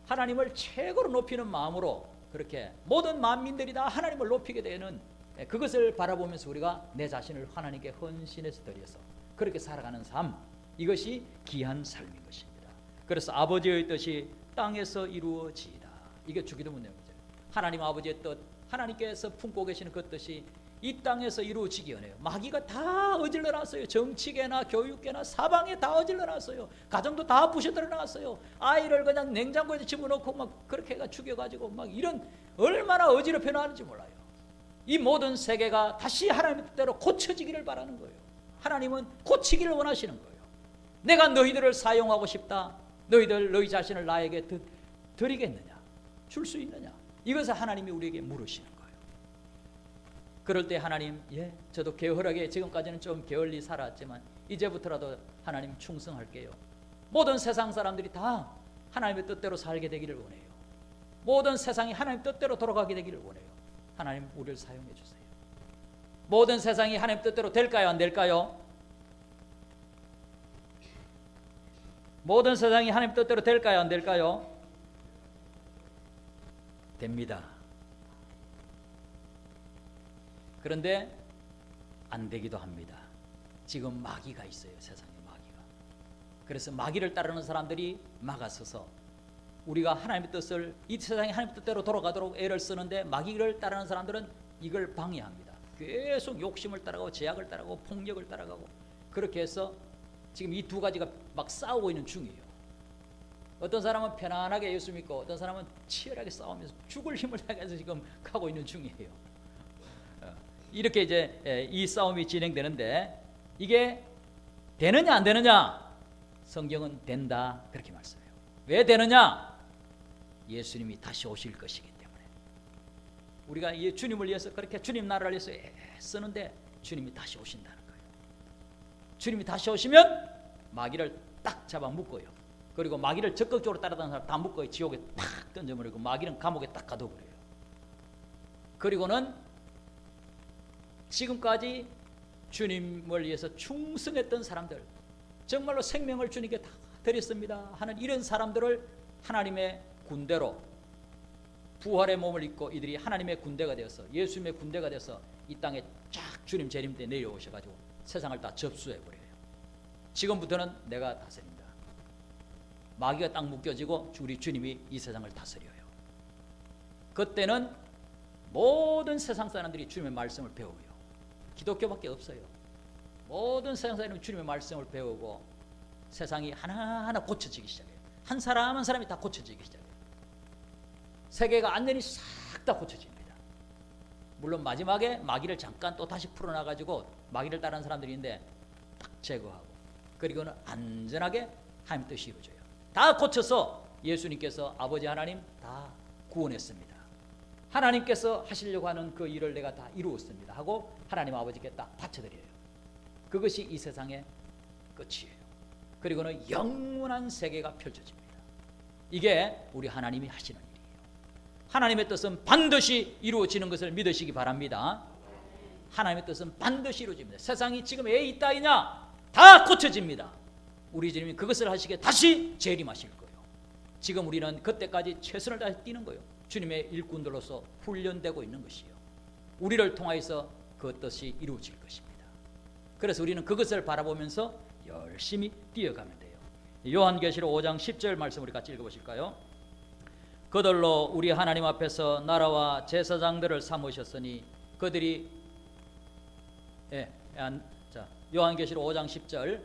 하나님을 최고로 높이는 마음으로 그렇게 모든 만민들이 다 하나님을 높이게 되는 그것을 바라보면서 우리가 내 자신을 하나님께 헌신해서 드려서 그렇게 살아가는 삶, 이것이 귀한 삶인 것입니다. 그래서 아버지의 뜻이 땅에서 이루어지이다. 이게 주기도문 내용이죠. 하나님 아버지의 뜻, 하나님께서 품고 계시는 그 뜻이 이 땅에서 이루어지기 원해요. 마귀가 다 어질러 놨어요. 정치계나 교육계나 사방에 다 어질러 놨어요. 가정도 다 부셔들어 놨어요. 아이를 그냥 냉장고에 집어넣고 막 그렇게 해가 죽여가지고 막 이런 얼마나 어지럽혀 놨는지 몰라요. 이 모든 세계가 다시 하나님의 뜻대로 고쳐지기를 바라는 거예요. 하나님은 고치기를 원하시는 거예요. 내가 너희들을 사용하고 싶다. 너희 자신을 나에게 드리겠느냐? 줄 수 있느냐? 이것을 하나님이 우리에게 물으시는 거예요. 그럴 때 하나님, 저도 게을하게 지금까지는 좀 게을리 살았지만 이제부터라도 하나님 충성할게요. 모든 세상 사람들이 다 하나님의 뜻대로 살게 되기를 원해요. 모든 세상이 하나님 뜻대로 돌아가게 되기를 원해요. 하나님 우리를 사용해 주세요. 모든 세상이 하나님 뜻대로 될까요? 안 될까요? 모든 세상이 하나님 뜻대로 될까요? 안 될까요? 됩니다. 그런데 안 되기도 합니다. 지금 마귀가 있어요. 세상에 마귀가. 그래서 마귀를 따르는 사람들이 막아서서 우리가 하나님의 뜻을 이 세상이 하나님의 뜻대로 돌아가도록 애를 쓰는데 마귀를 따르는 사람들은 이걸 방해합니다. 계속 욕심을 따라가고 제약을 따라가고 폭력을 따라가고 그렇게 해서 지금 이 두 가지가 막 싸우고 있는 중이에요. 어떤 사람은 편안하게 예수 믿고 어떤 사람은 치열하게 싸우면서 죽을 힘을 다해서 지금 가고 있는 중이에요. 이렇게 이제 이 싸움이 진행되는데 이게 되느냐 안 되느냐? 성경은 된다 그렇게 말씀해요. 왜 되느냐? 예수님이 다시 오실 것이기 때문에. 우리가 이 주님을 위해서 그렇게 주님 나라를 위해서 쓰는데 주님이 다시 오신다는 거예요. 주님이 다시 오시면 마귀를 딱 잡아 묶어요. 그리고 마귀를 적극적으로 따라다니는 사람 다 묶어요. 지옥에 탁 던져버리고 마귀는 감옥에 딱 가둬버려요. 그리고는 지금까지 주님을 위해서 충성했던 사람들, 정말로 생명을 주님께 다 드렸습니다 하는 이런 사람들을 하나님의 군대로 부활의 몸을 입고 이들이 하나님의 군대가 되어서 예수님의 군대가 되어서 이 땅에 쫙 주님 재림 때 내려오셔가지고 세상을 다 접수해버려요. 지금부터는 내가 다스립니다. 마귀가 딱 묶여지고 우리 주님이 이 세상을 다스려요. 그때는 모든 세상 사람들이 주님의 말씀을 배워요. 기독교밖에 없어요. 모든 세상 사람들이 주님의 말씀을 배우고 세상이 하나하나 고쳐지기 시작해요. 한 사람 한 사람이 다 고쳐지기 시작해요. 세계가 완전히 싹 다 고쳐집니다. 물론 마지막에 마귀를 잠깐 또 다시 풀어놔가지고 마귀를 따르는 사람들이 있는데 딱 제거하고 그리고는 안전하게 하나님 뜻이 이루어져요. 다 고쳐서 예수님께서 아버지 하나님 다 구원했습니다. 하나님께서 하시려고 하는 그 일을 내가 다 이루었습니다 하고 하나님 아버지께 딱 바쳐드려요. 그것이 이 세상의 끝이에요. 그리고는 영원한 세계가 펼쳐집니다. 이게 우리 하나님이 하시는 일이에요. 하나님의 뜻은 반드시 이루어지는 것을 믿으시기 바랍니다. 하나님의 뜻은 반드시 이루어집니다. 세상이 지금 왜 이따이냐? 다 고쳐집니다. 우리 주님이 그것을 하시게 다시 재림하실 거예요. 지금 우리는 그때까지 최선을 다해 뛰는 거예요. 주님의 일꾼들로서 훈련되고 있는 것이요. 우리를 통하여서 그 뜻이 이루어질 것입니다. 그래서 우리는 그것을 바라보면서 열심히 뛰어가면 돼요. 요한계시록 5장 10절 말씀 우리 같이 읽어보실까요? 그들로 우리 하나님 앞에서 나라와 제사장들을 삼으셨으니 그들이 자 요한계시록 5장 10절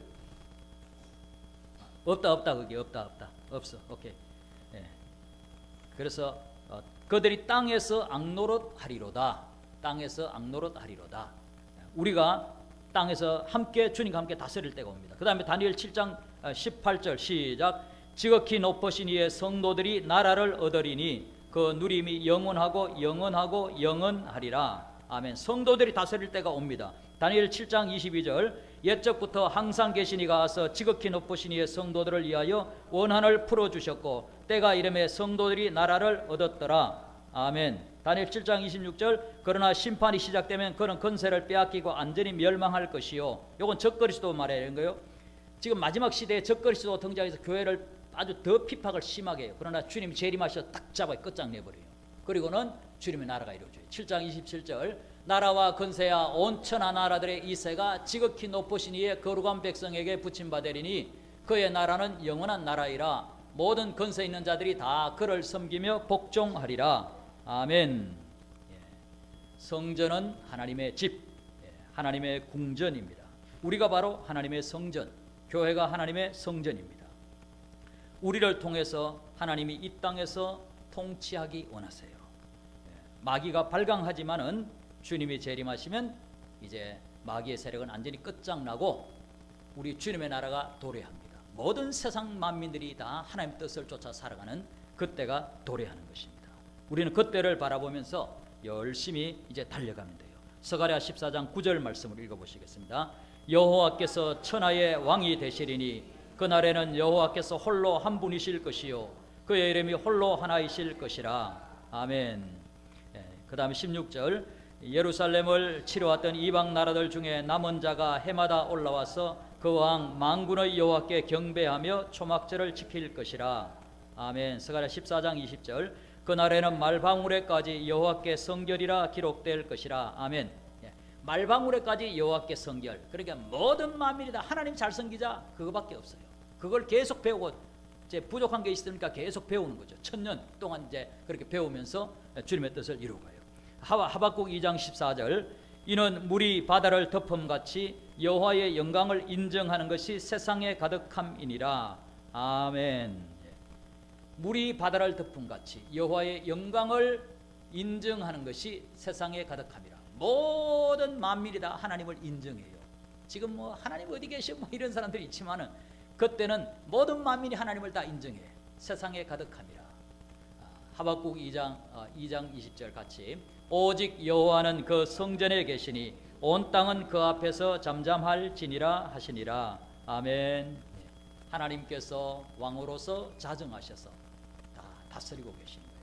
없다 거기 없다 없어. 오케이. 그래서 그들이 땅에서 악노릇하리로다. 땅에서 악노릇하리로다. 우리가 땅에서 함께 주님과 함께 다스릴 때가 옵니다. 그 다음에 다니엘 7장 18절 시작. 지극히 높으신 이의 성도들이 나라를 얻으리니 그 누림이 영원하고 영원하고 영원하리라. 아멘. 성도들이 다스릴 때가 옵니다. 다니엘 7장 22절 옛적부터 항상 계신 이가 와서 지극히 높으신 이의 성도들을 위하여 원한을 풀어주셨고 때가 이름에 성도들이 나라를 얻었더라. 아멘. 다니엘 7장 26절 그러나 심판이 시작되면 그는 권세를 빼앗기고 완전히 멸망할 것이요. 이건 적그리스도 말하는 거예요. 지금 마지막 시대에 적그리스도 등장해서 교회를 아주 더 핍박을 심하게 해요. 그러나 주님이 재림하셔서 딱 잡아 끝장내버려요. 그리고는 주님의 나라가 이루어져요. 7장 27절 나라와 건세야 온 천하 나라들의 이세가 지극히 높으신 이의 거룩한 백성에게 붙임받으리니 그의 나라는 영원한 나라이라. 모든 건세 있는 자들이 다 그를 섬기며 복종하리라. 아멘. 성전은 하나님의 집, 하나님의 궁전입니다. 우리가 바로 하나님의 성전, 교회가 하나님의 성전입니다. 우리를 통해서 하나님이 이 땅에서 통치하기 원하세요. 마귀가 발광하지만은 주님이 재림하시면 이제 마귀의 세력은 완전히 끝장나고 우리 주님의 나라가 도래합니다. 모든 세상 만민들이 다 하나님 뜻을 쫓아 살아가는 그때가 도래하는 것입니다. 우리는 그때를 바라보면서 열심히 이제 달려가면 돼요. 스가랴 14장 9절 말씀을 읽어보시겠습니다. 여호와께서 천하의 왕이 되시리니 그날에는 여호와께서 홀로 한 분이실 것이요 그의 이름이 홀로 하나이실 것이라. 아멘. 그 다음에 16절 예루살렘을 치러왔던 이방 나라들 중에 남은 자가 해마다 올라와서 그 왕 만군의 여호와께 경배하며 초막절을 지킬 것이라. 아멘. 스가랴 14장 20절 그날에는 말방울에까지 여호와께 성결이라 기록될 것이라. 아멘. 말방울에까지 여호와께 성결. 그러니까 모든 만민이 다 하나님 잘 섬기자 그거밖에 없어요. 그걸 계속 배우고 이제 부족한 게 있으니까 계속 배우는 거죠. 1000년 동안 이제 그렇게 배우면서 주님의 뜻을 이루어가요. 하박국 2장 14절 이는 물이 바다를 덮음같이 여호와의 영광을 인정하는 것이 세상에 가득함이니라. 아멘. 물이 바다를 덮음같이 여호와의 영광을 인정하는 것이 세상에 가득함이라. 모든 만민이 다 하나님을 인정해요. 지금 뭐 하나님 어디 계셔 뭐 이런 사람들이 있지만은 그때는 모든 만민이 하나님을 다 인정해. 세상에 가득함이라. 하박국 2장 20절 같이 오직 여호와는 그 성전에 계시니 온 땅은 그 앞에서 잠잠할지니라 하시니라. 아멘. 하나님께서 왕으로서 자정하셔서 다 다스리고 계시는 거예요.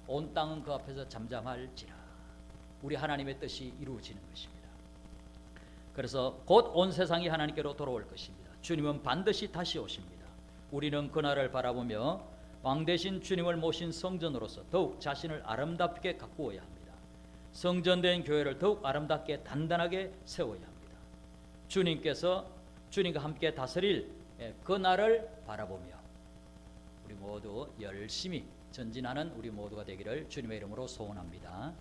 온 땅은 그 앞에서 잠잠할지라. 우리 하나님의 뜻이 이루어지는 것입니다. 그래서 곧 온 세상이 하나님께로 돌아올 것입니다. 주님은 반드시 다시 오십니다. 우리는 그날을 바라보며 왕 대신 주님을 모신 성전으로서 더욱 자신을 아름답게 가꾸어야 합니다. 성전된 교회를 더욱 아름답게 단단하게 세워야 합니다. 주님과 함께 다스릴 그날을 바라보며 우리 모두 열심히 전진하는 우리 모두가 되기를 주님의 이름으로 소원합니다.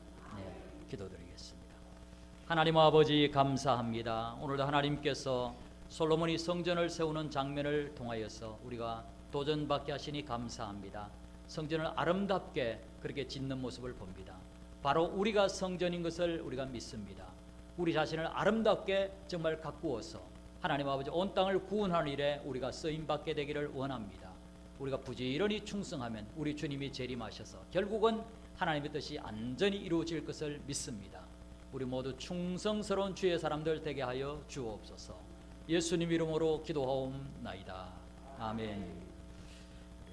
기도드리겠습니다. 하나님 아버지 감사합니다. 오늘도 하나님께서 솔로몬이 성전을 세우는 장면을 통하여서 우리가 도전받게 하시니 감사합니다. 성전을 아름답게 그렇게 짓는 모습을 봅니다. 바로 우리가 성전인 것을 우리가 믿습니다. 우리 자신을 아름답게 정말 가꾸어서 하나님 아버지 온 땅을 구원하는 일에 우리가 쓰임받게 되기를 원합니다. 우리가 부지런히 충성하면 우리 주님이 재림하셔서 결국은 하나님의 뜻이 안전히 이루어질 것을 믿습니다. 우리 모두 충성스러운 주의 사람들 되게 하여 주옵소서. 예수님 이름으로 기도하옵나이다. 아멘.